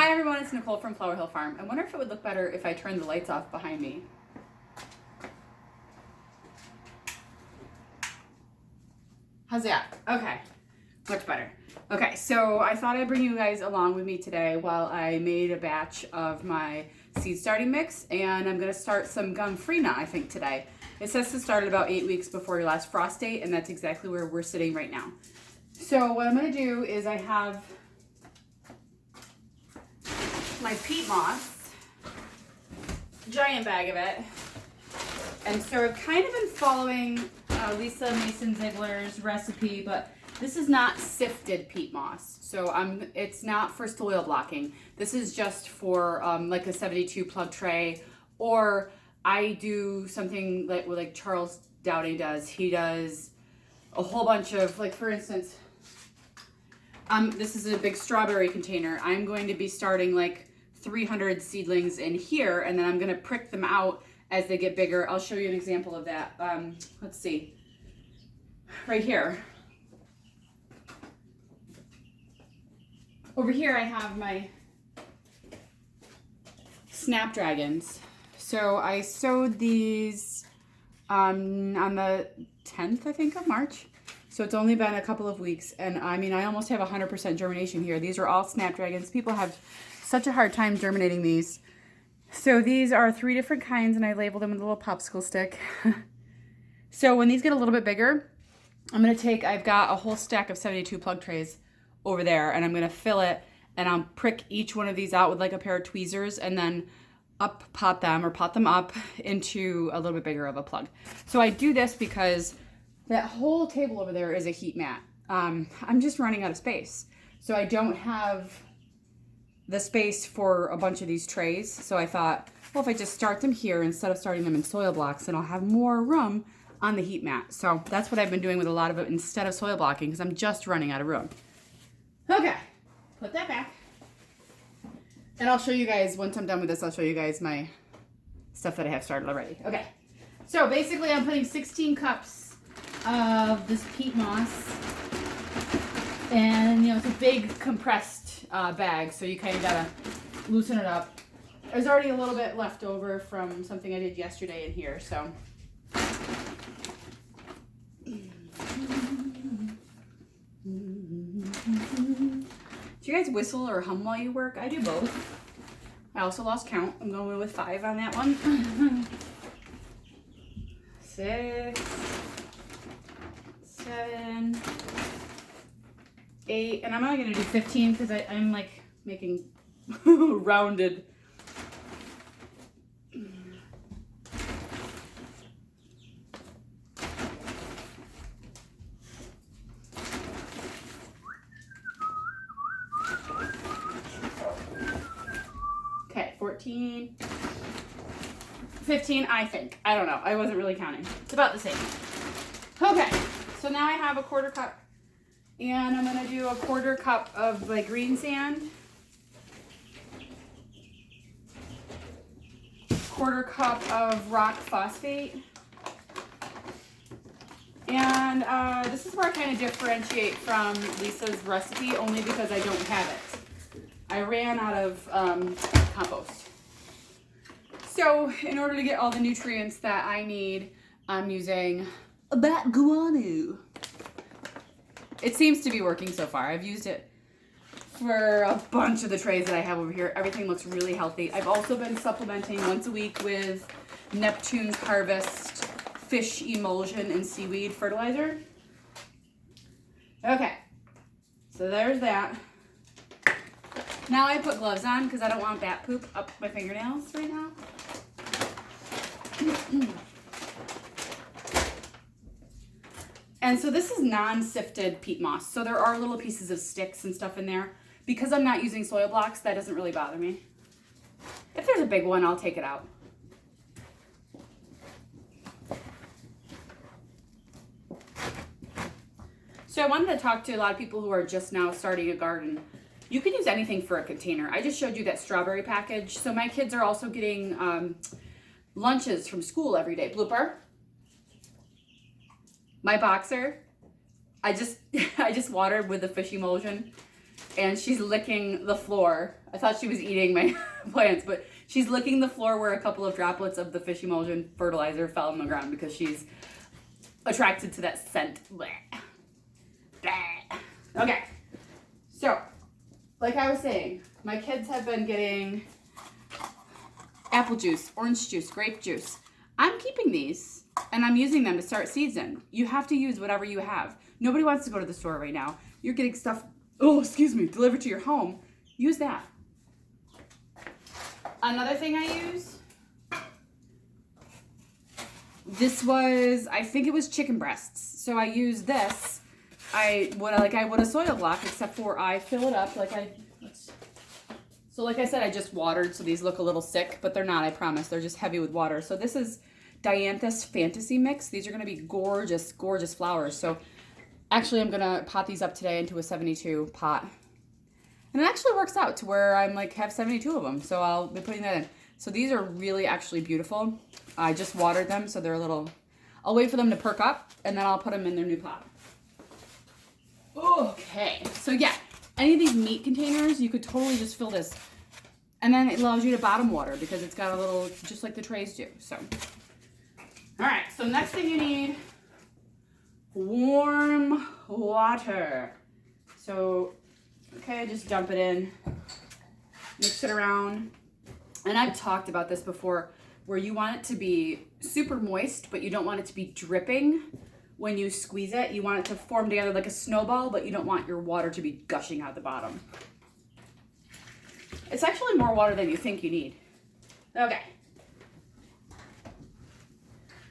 Hi everyone, it's Nicole from Flower Hill Farm. I wonder if it would look better if I turned the lights off behind me. How's that? Okay, much better. Okay, so I thought I'd bring you guys along with me today while I made a batch of my seed starting mix, and I'm gonna start some Gomphrena, I think, today. It says to start at about 8 weeks before your last frost date, and that's exactly where we're sitting right now. So what I'm gonna do is I have my peat moss, giant bag of it. And so I've kind of been following Lisa Mason Ziegler's recipe, but this is not sifted peat moss. So it's not for soil blocking. This is just for like a 72 plug tray, or I do something like Charles Dowdy does. He does a whole bunch of, like, for instance, this is a big strawberry container. I'm going to be starting like 300 seedlings in here, and then I'm going to prick them out as they get bigger. I'll show you an example of that. Let's see. Right here. Over here I have my snapdragons. So I sowed these on the 10th, I think, of March. So it's only been a couple of weeks, and I mean, I almost have 100% germination here. These are all snapdragons. People have such a hard time germinating these. So these are 3 different kinds, and I labeled them with a little popsicle stick. So when these get a little bit bigger, I've got a whole stack of 72 plug trays over there, and I'm gonna fill it, and I'll prick each one of these out with like a pair of tweezers, and then pot them up into a little bit bigger of a plug. So I do this because that whole table over there is a heat mat. I'm just running out of space. So I don't have the space for a bunch of these trays. So I thought, well, if I just start them here instead of starting them in soil blocks, then I'll have more room on the heat mat. So that's what I've been doing with a lot of it instead of soil blocking, because I'm just running out of room. Okay, put that back. And I'll show you guys, once I'm done with this, I'll show you guys my stuff that I have started already. Okay, so basically I'm putting 16 cups of this peat moss, and you know, it's a big compressed bag, so you kind of gotta loosen it up. There's already a little bit left over from something I did yesterday in here, so. Do you guys whistle or hum while you work? I do both. I also lost count. I'm going with 5 on that one. 6, 7, 8, and I'm only gonna do 15 because I'm like making rounded. Okay, 14, 15, I think. I don't know. I wasn't really counting. It's about the same. Okay, so now I have a 1/4 cup. And I'm gonna do a 1/4 cup of like green sand, 1/4 cup of rock phosphate, and this is where I kind of differentiate from Lisa's recipe, only because I don't have it. I ran out of compost. So in order to get all the nutrients that I need, I'm using bat guano. It seems to be working so far. I've used it for a bunch of the trays that I have over here. Everything looks really healthy. I've also been supplementing once a week with Neptune's Harvest fish emulsion and seaweed fertilizer. Okay, so there's that. Now I put gloves on because I don't want bat poop up my fingernails right now. And so this is non-sifted peat moss. So there are little pieces of sticks and stuff in there. Because I'm not using soil blocks, that doesn't really bother me. If there's a big one, I'll take it out. So I wanted to talk to a lot of people who are just now starting a garden. You can use anything for a container. I just showed you that strawberry package. So my kids are also getting lunches from school every day. Blooper. My boxer, I just watered with the fish emulsion. and she's licking the floor. I thought she was eating my plants, but she's licking the floor where a couple of droplets of the fish emulsion fertilizer fell on the ground because she's attracted to that scent. Blech. Blech. Okay, so like I was saying, my kids have been getting apple juice, orange juice, grape juice. I'm keeping these and I'm using them to start seeds in. You have to use whatever you have. Nobody wants to go to the store right now. You're getting stuff, delivered to your home. Use that. Another thing I use, I think it was chicken breasts. So I use this. I would a soil block, except for I fill it up like I said, I just watered, so these look a little sick, but they're not, I promise. They're just heavy with water. So this is Dianthus Fantasy Mix. These are going to be gorgeous, gorgeous flowers. So actually, I'm going to pot these up today into a 72 pot. And it actually works out to where I'm have 72 of them. So I'll be putting that in. So these are really actually beautiful. I just watered them, so they're a little... I'll wait for them to perk up, and then I'll put them in their new pot. Okay, so yeah, any of these meat containers, you could totally just fill this. And then it allows you to bottom water because it's got a little, just like the trays do. So, all right, so next thing you need, warm water. So, okay, just dump it in, mix it around. And I've talked about this before, where you want it to be super moist, but you don't want it to be dripping when you squeeze it. You want it to form together like a snowball, but you don't want your water to be gushing out the bottom. It's actually more water than you think you need. Okay.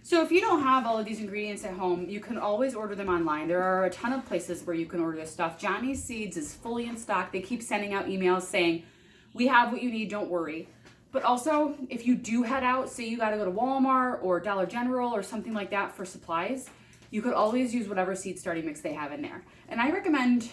So if you don't have all of these ingredients at home, you can always order them online. There are a ton of places where you can order this stuff. Johnny's Seeds is fully in stock. They keep sending out emails saying, we have what you need, don't worry. But also, if you do head out, say you got to go to Walmart or Dollar General or something like that for supplies, you could always use whatever seed starting mix they have in there. And I recommend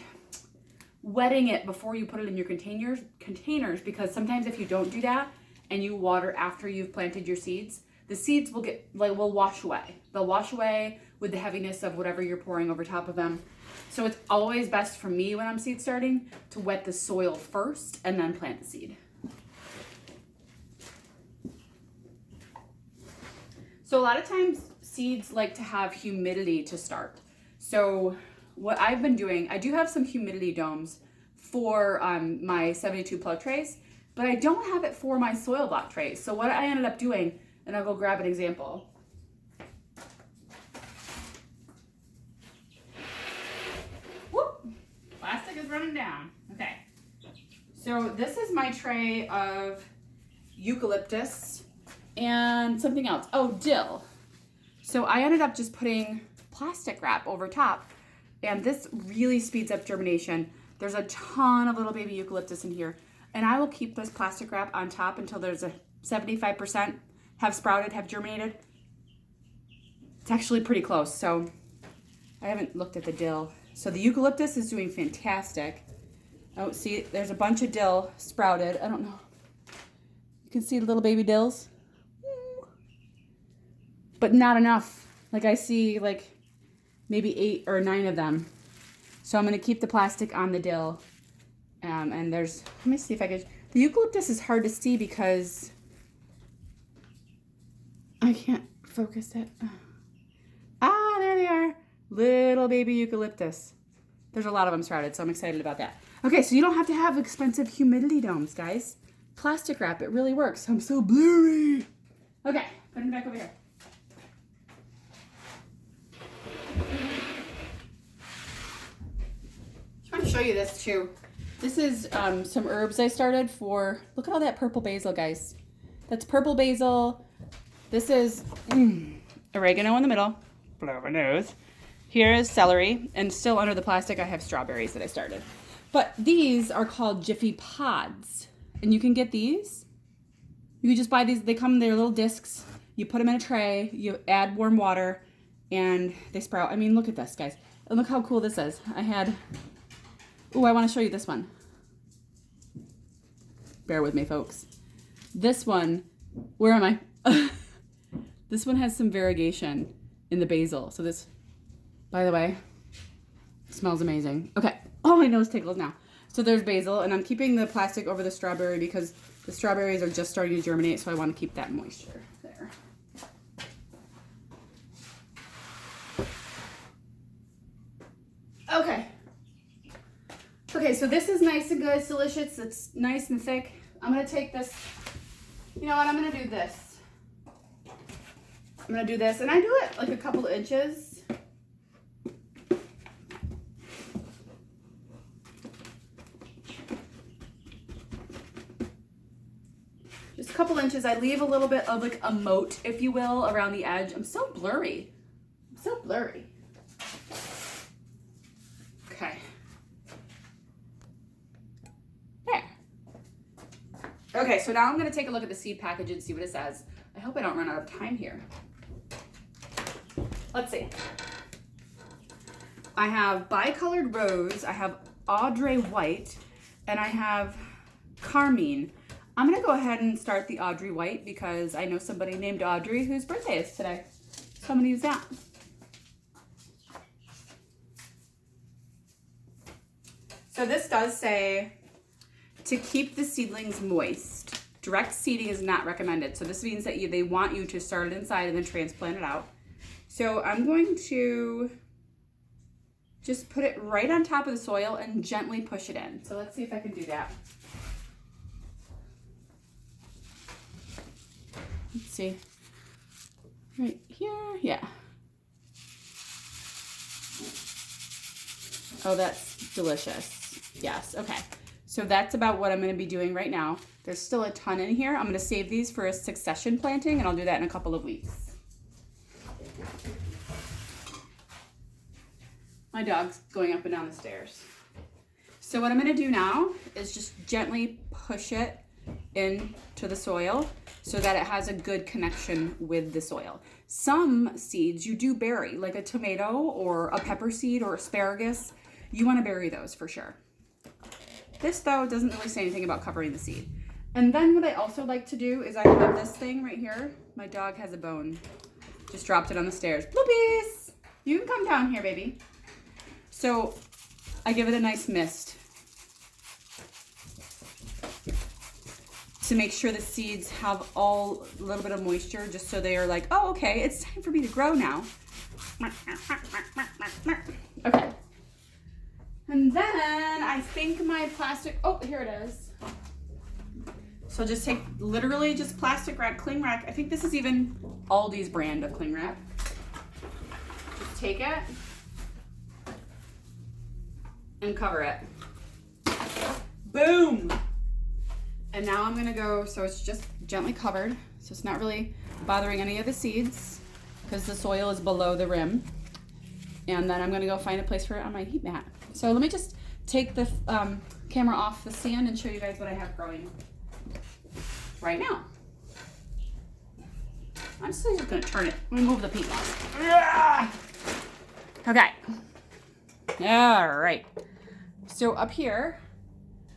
wetting it before you put it in your containers, because sometimes if you don't do that and you water after you've planted your seeds, the seeds will wash away. They'll wash away with the heaviness of whatever you're pouring over top of them. So it's always best for me when I'm seed starting to wet the soil first and then plant the seed. So a lot of times seeds like to have humidity to start. So what I've been doing, I do have some humidity domes for my 72 plug trays, but I don't have it for my soil block trays. So what I ended up doing, and I'll go grab an example. Whoop, plastic is running down. Okay. So this is my tray of eucalyptus and something else. Oh, dill. So I ended up just putting plastic wrap over top, and this really speeds up germination. There's a ton of little baby eucalyptus in here, and I will keep this plastic wrap on top until there's a 75% have sprouted, have germinated. It's actually pretty close, so I haven't looked at the dill. So the eucalyptus is doing fantastic. Oh, see, there's a bunch of dill sprouted. I don't know. You can see the little baby dills. But not enough. Like I see maybe 8 or 9 of them. So I'm going to keep the plastic on the dill. And let me see if I could. The eucalyptus is hard to see because I can't focus it. Ah, there they are. Little baby eucalyptus. There's a lot of them sprouted, so I'm excited about that. Okay, so you don't have to have expensive humidity domes, guys. Plastic wrap, it really works. I'm so blurry. Okay, put them back over here. I want to show you this too. This is some herbs I started for. Look at all that purple basil, guys. That's purple basil. This is oregano in the middle. Blow my nose. Here is celery, and still under the plastic I have strawberries that I started. But these are called Jiffy Pods, and you can get these. You can just buy these. They come in their little discs. You put them in a tray. You add warm water, and they sprout. I mean, look at this, guys. And look how cool this is. I want to show you this one. Bear with me, folks. This one, where am I? This one has some variegation in the basil. So this, by the way, smells amazing. Okay. Oh, my nose tickles now. So there's basil, and I'm keeping the plastic over the strawberry because the strawberries are just starting to germinate, so I want to keep that moisture there. Okay. Okay, so this is nice and good. It's delicious. It's nice and thick. I'm going to take this. You know what? I'm going to do this. I'm going to do this, and I do it like a couple of inches. Just a couple inches. I leave a little bit of like a moat, if you will, around the edge. I'm so blurry. I'm so blurry. Okay. There. Okay, so now I'm going to take a look at the seed package and see what it says. I hope I don't run out of time here. Let's see. I have bicolored rose, I have Audrey white, and I have carmine. I'm going to go ahead and start the Audrey white because I know somebody named Audrey whose birthday is today. So I'm going to use that. So this does say to keep the seedlings moist. Direct seeding is not recommended. So this means that they want you to start it inside and then transplant it out. So I'm going to just put it right on top of the soil and gently push it in. So let's see if I can do that. Let's see. Right here, yeah. Oh, that's delicious. Yes, okay. So that's about what I'm going to be doing right now. There's still a ton in here. I'm going to save these for a succession planting, and I'll do that in a couple of weeks. My dog's going up and down the stairs. So what I'm going to do now is just gently push it into the soil so that it has a good connection with the soil. Some seeds you do bury, like a tomato or a pepper seed or asparagus. You want to bury those for sure. This, though, doesn't really say anything about covering the seed. And then what I also like to do is I have this thing right here. My dog has a bone. Just dropped it on the stairs. Bloopies! You can come down here, baby. So I give it a nice mist to make sure the seeds have a little bit of moisture, just so they are like, oh, okay, it's time for me to grow now. Okay. And then I think my plastic, oh, here it is. So just take literally just plastic wrap, cling wrap. I think this is even Aldi's brand of cling wrap. Just take it and cover it. Boom! And now I'm gonna go, so it's just gently covered. So it's not really bothering any of the seeds because the soil is below the rim. And then I'm gonna go find a place for it on my heat mat. So let me just take the camera off the stand and show you guys what I have growing right now. I'm still just gonna turn it. Let me move the peat moss. Okay. All right. So up here,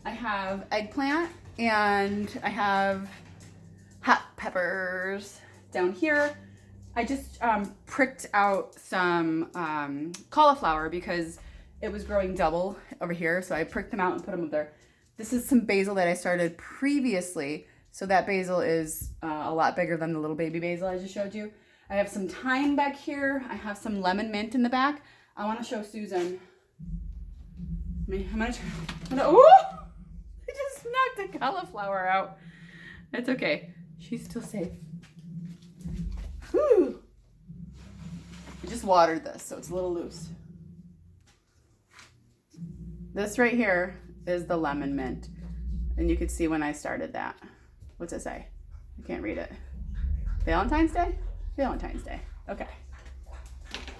I have eggplant and I have hot peppers. Down here, I just pricked out some cauliflower because it was growing double over here. So I pricked them out and put them up there. This is some basil that I started previously. So that basil is a lot bigger than the little baby basil I just showed you. I have some thyme back here. I have some lemon mint in the back. I want to show Susan. I'm gonna ooh! I just knocked the cauliflower out. It's okay. She's still safe. Whew. I just watered this, so it's a little loose. This right here is the lemon mint. And you could see when I started that. What's it say? I can't read it. Valentine's Day? Valentine's Day. Okay.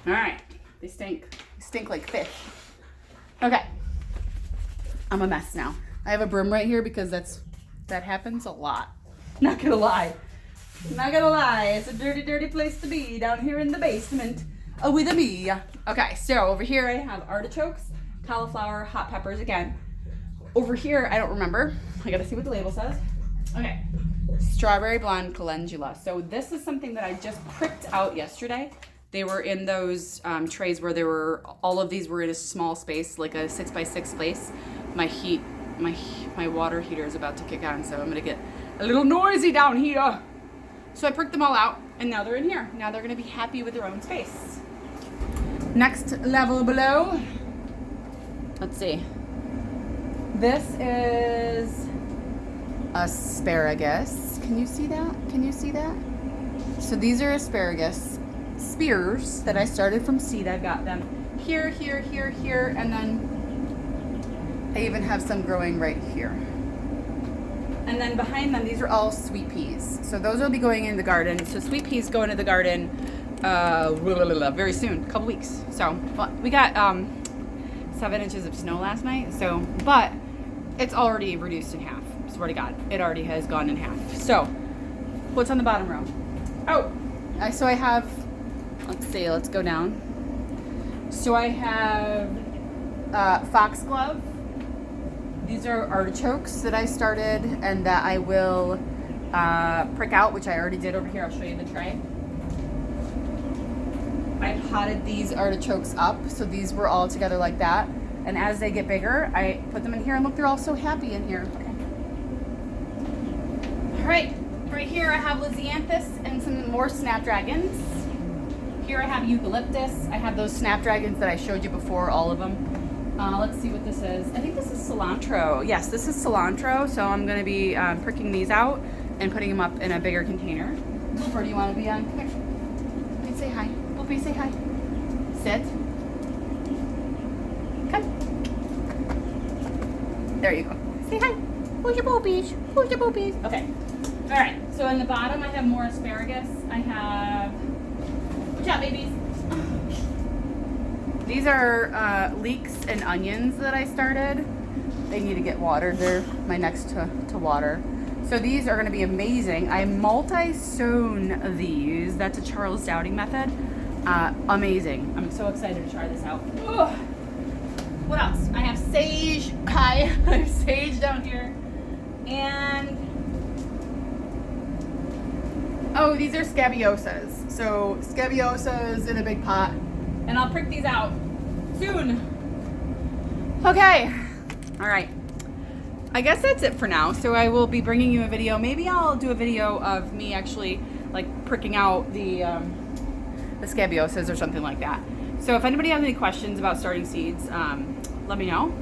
All right. They stink. They stink like fish. Okay. I'm a mess now. I have a broom right here because that happens a lot. Not gonna lie. Not gonna lie. It's a dirty, dirty place to be down here in the basement with me. Okay, so over here I have artichokes, cauliflower, hot peppers again. Over here, I don't remember. I gotta see what the label says. Okay. Strawberry blonde calendula. So this is something that I just pricked out yesterday. They were in those trays where all of these were in a small space, like a 6x6 space. my water heater is about to kick on, so I'm gonna get a little noisy down here. So I pricked them all out, and now they're in here. Now they're gonna be happy with their own space. Next level below, let's see. This is asparagus. Can you see that? Can you see that? So these are asparagus spears that I started from seed. I've got them here, here, here, here, and then I even have some growing right here. And then behind them, these are all sweet peas. So those will be going in the garden. So sweet peas go into the garden very soon, a couple weeks. So well, we got 7 inches of snow last night. So, but it's already reduced in half. Swear to God, it already has gone in half. So what's on the bottom row? Oh, so I have, let's see, let's go down. So I have foxglove. These are artichokes that I started and that I will prick out, which I already did over here. I'll show you the tray. I potted these artichokes up, so these were all together like that. And as they get bigger, I put them in here, and look, they're all so happy in here. Okay. All right, right here I have Lysianthus and some more snapdragons. Here I have eucalyptus. I have those snapdragons that I showed you before, all of them. Let's see what this is. I think this is cilantro. Yes, this is cilantro. So I'm going to be pricking these out and putting them up in a bigger container. Booper, do you want to be on? Come here. Hey, say hi. Boopy, say hi. Sit. Come. There you go. Say hi. Who's your boobies? Who's your boobies? Okay. All right. So in the bottom, I have more asparagus. I have. Watch out, babies. These are leeks and onions that I started. They need to get watered. They're my next to water. So these are going to be amazing. I multi-sown these. That's a Charles Dowding method. Amazing. I'm so excited to try this out. Ugh. What else? I have sage. Hi. I have sage down here. And oh, these are scabiosas. So scabiosas in a big pot. And I'll prick these out soon. Okay. All right. I guess that's it for now. So I will be bringing you a video. Maybe I'll do a video of me actually like pricking out the scabiosas or something like that. So if anybody has any questions about starting seeds, let me know.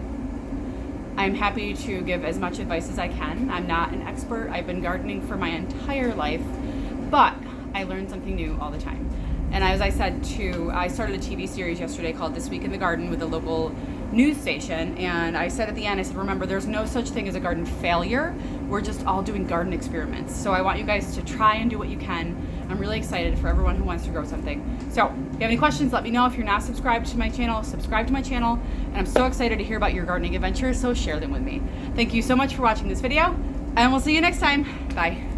I'm happy to give as much advice as I can. I'm not an expert. I've been gardening for my entire life, but I learn something new all the time. And as I said too, I started a TV series yesterday called This Week in the Garden with a local news station. And I said at the end, I said, remember, there's no such thing as a garden failure. We're just all doing garden experiments. So I want you guys to try and do what you can. I'm really excited for everyone who wants to grow something. So if you have any questions, let me know. If you're not subscribed to my channel, subscribe to my channel. And I'm so excited to hear about your gardening adventures, so share them with me. Thank you so much for watching this video, and we'll see you next time. Bye.